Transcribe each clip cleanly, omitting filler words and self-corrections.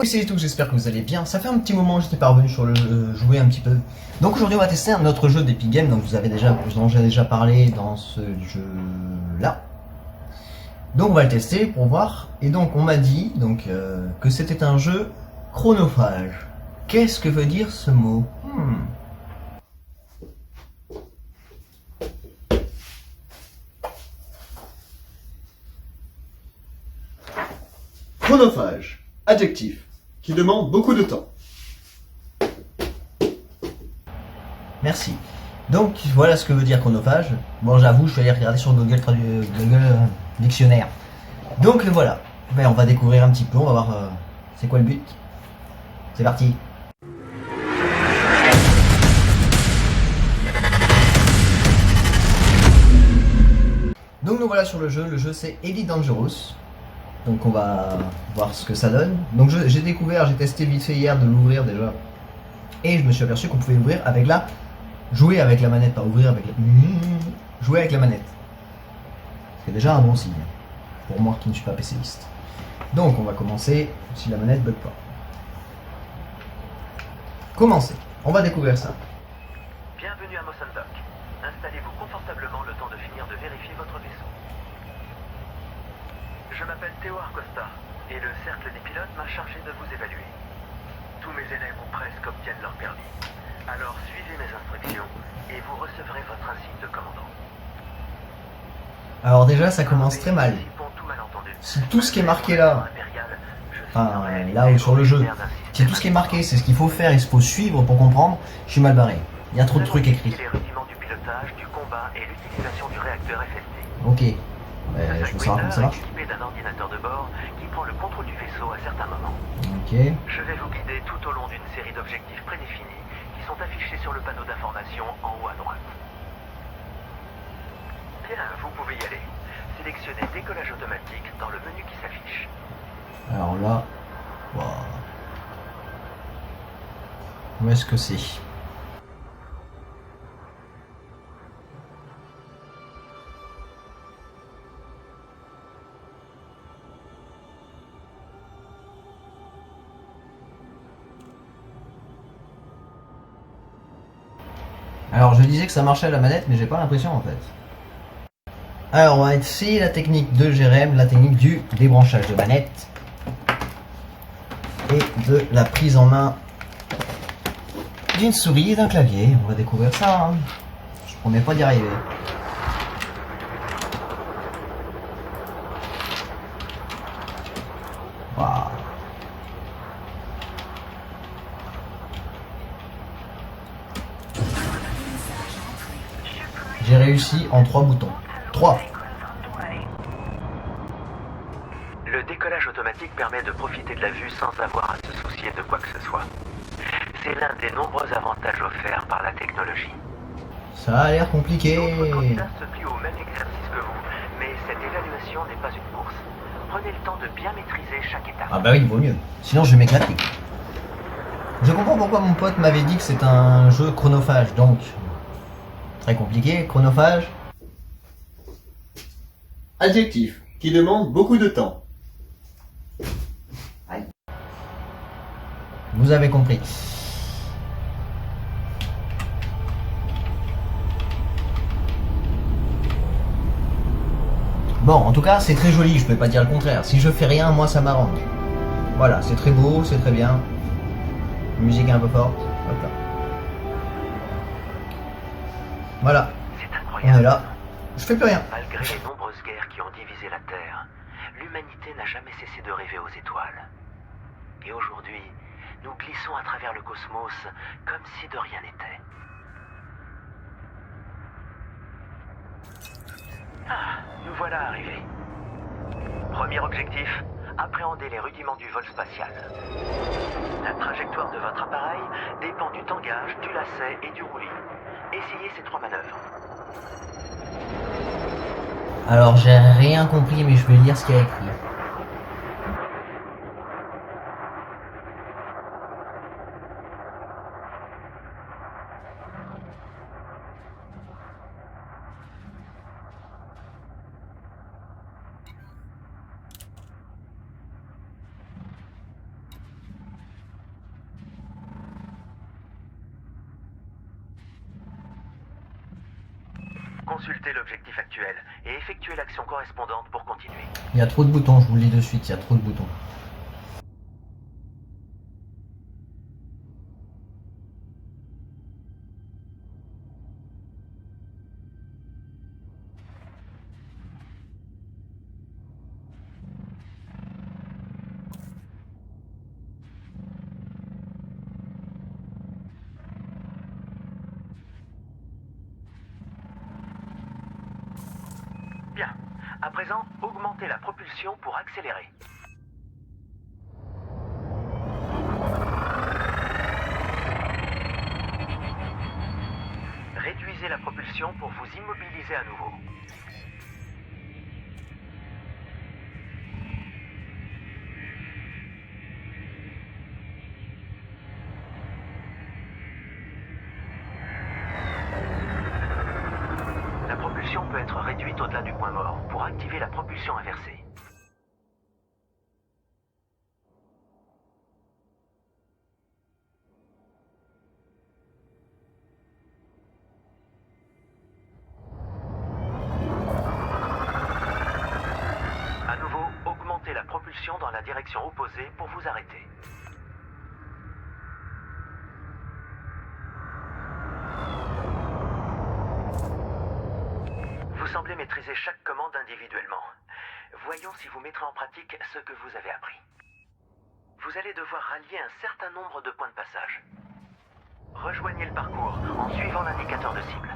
Oui, c'est tout, j'espère que vous allez bien. Ça fait un petit moment que j'étais pas revenu sur le jouer un petit peu. Donc aujourd'hui on va tester un autre jeu d'Epic Games, donc dont j'ai déjà parlé dans ce jeu-là. Donc on va le tester pour voir. Et donc on m'a dit que c'était un jeu chronophage. Qu'est-ce que veut dire ce mot? Chronophage, adjectif, qui demande beaucoup de temps. Merci. Donc voilà ce que veut dire chronophage. Bon, j'avoue, je suis allé regarder sur Google Dictionnaire. Donc voilà, on va découvrir un petit peu, on va voir c'est quoi le but. C'est parti. Donc nous voilà sur le jeu c'est Elite Dangerous. Donc on va voir ce que ça donne. Donc j'ai testé vite fait hier de l'ouvrir déjà. Et je me suis aperçu qu'on pouvait l'ouvrir avec jouer avec la manette, pas ouvrir avec la... Jouer avec la manette. C'est déjà un bon signe. Pour moi qui ne suis pas PCiste. Donc on va commencer si la manette bug pas. Commencer. On va découvrir ça. Bienvenue à Mossandoc. Installez-vous confortablement le temps de finir de vérifier votre vaisseau. Je m'appelle Théo Arcosta et le cercle des pilotes m'a chargé de vous évaluer. Tous mes élèves ou presque obtiennent leur permis. Alors suivez mes instructions et vous recevrez votre insigne de commandant. Alors déjà ça commence très mal. Si tout ce qui est marqué là, là sur le jeu, si tout ce qui est marqué c'est ce qu'il faut faire et ce qu'il faut suivre pour comprendre, je suis mal barré. Il y a trop de trucs écrits. Les rudiments du pilotage, du combat et l'utilisation du réacteur FST. Ok. Je veux savoir comment ça marche. Équipé d'un ordinateur de bord qui prend le contrôle du vaisseau à certains moments. Ok. Je vais vous guider tout au long d'une série d'objectifs prédéfinis qui sont affichés sur le panneau d'information en haut à droite. Bien, vous pouvez y aller. Sélectionnez décollage automatique dans le menu qui s'affiche. Alors là, wow. Où est-ce que c'est? Alors je disais que ça marchait à la manette, mais j'ai pas l'impression en fait. Alors on va essayer la technique de Jérém, la technique du débranchage de manette et de la prise en main d'une souris et d'un clavier. On va découvrir ça. Hein. Je promets pas d'y arriver. Waouh. J'ai réussi en 3 boutons. 3. Le décollage automatique permet de profiter de la vue sans avoir à se soucier de quoi que ce soit. C'est l'un des nombreux avantages offerts par la technologie. Ça a l'air compliqué. D'autres candidats se plient au même exercice que vous, mais cette évaluation n'est pas une course. Prenez le temps de bien maîtriser chaque étape. Ah bah oui, il vaut mieux. Sinon je vais m'éclater. Je comprends pourquoi mon pote m'avait dit que c'est un jeu chronophage, donc... Très compliqué, chronophage. Adjectif, qui demande beaucoup de temps. Aïe. Vous avez compris. Bon, en tout cas, c'est très joli, je peux pas dire le contraire. Si je fais rien, moi ça m'arrange. Voilà, c'est très beau, c'est très bien. La musique est un peu forte. Hop là. Voilà. C'est incroyable. On est là. Je fais plus rien. Malgré les nombreuses guerres qui ont divisé la Terre, l'humanité n'a jamais cessé de rêver aux étoiles. Et aujourd'hui, nous glissons à travers le cosmos comme si de rien n'était. Ah, nous voilà arrivés. Premier objectif, appréhender les rudiments du vol spatial. La trajectoire de votre appareil dépend du tangage, du lacet et du roulis. Essayez ces 3 manœuvres. Alors j'ai rien compris, mais je vais lire ce qu'il y a écrit. Consultez l'objectif actuel et effectuez l'action correspondante pour continuer. Il y a trop de boutons, je vous le dis de suite, il y a trop de boutons. Bien. À présent, augmentez la propulsion pour accélérer. Réduisez la propulsion pour vous immobiliser à nouveau. La propulsion peut être réduite au-delà du point mort pour activer la propulsion inversée. À nouveau, augmentez la propulsion dans la direction opposée pour vous arrêter. Vous semblez maîtriser chaque commande individuellement. Voyons si vous mettrez en pratique ce que vous avez appris. Vous allez devoir rallier un certain nombre de points de passage. Rejoignez le parcours en suivant l'indicateur de cible.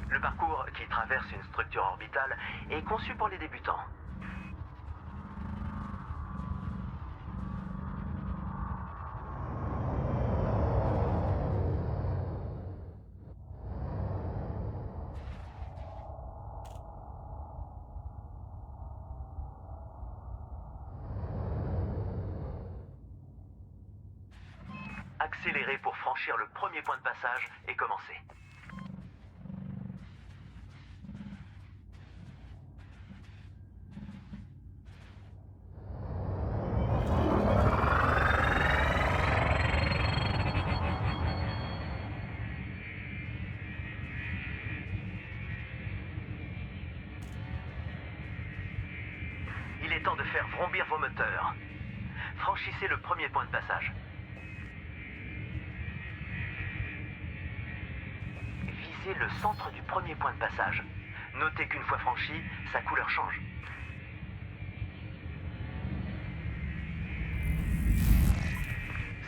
Le parcours, qui traverse une structure orbitale, est conçu pour les débutants. Accélérez pour franchir le premier point de passage et commencez. Il est temps de faire vrombir vos moteurs. Franchissez le premier point de passage. Visez le centre du premier point de passage. Notez qu'une fois franchi, sa couleur change.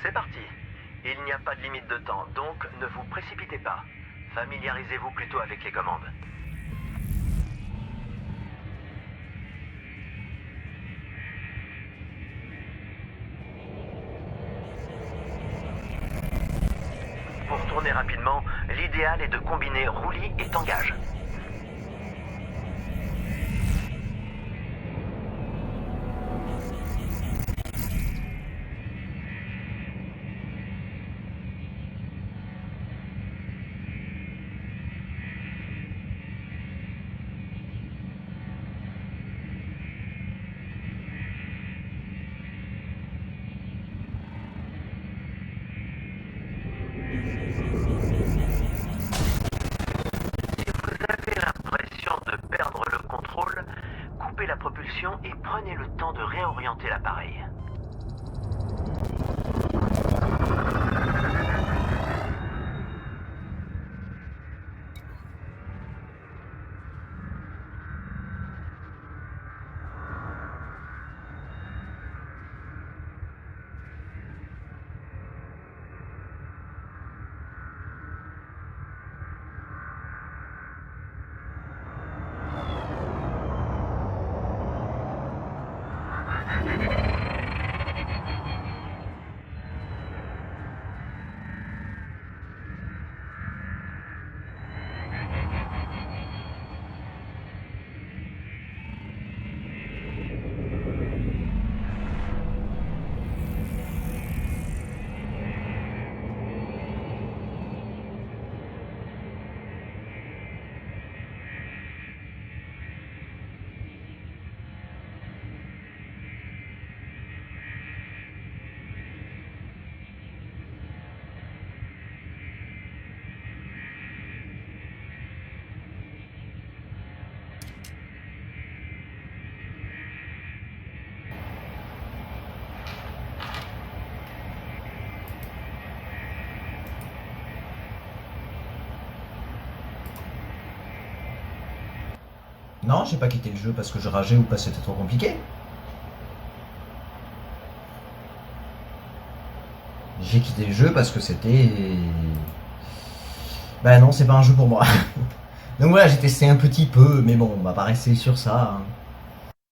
C'est parti. Il n'y a pas de limite de temps, donc ne vous précipitez pas. Familiarisez-vous plutôt avec les commandes. Pour tourner rapidement, l'idéal est de combiner roulis et tangage. La propulsion et prenez le temps de réorienter l'appareil. Non, j'ai pas quitté le jeu parce que je rageais ou parce que c'était trop compliqué. J'ai quitté le jeu parce que c'était... Bah non, c'est pas un jeu pour moi. Donc voilà, j'ai testé un petit peu, mais bon, on va pas rester sur ça. Hein.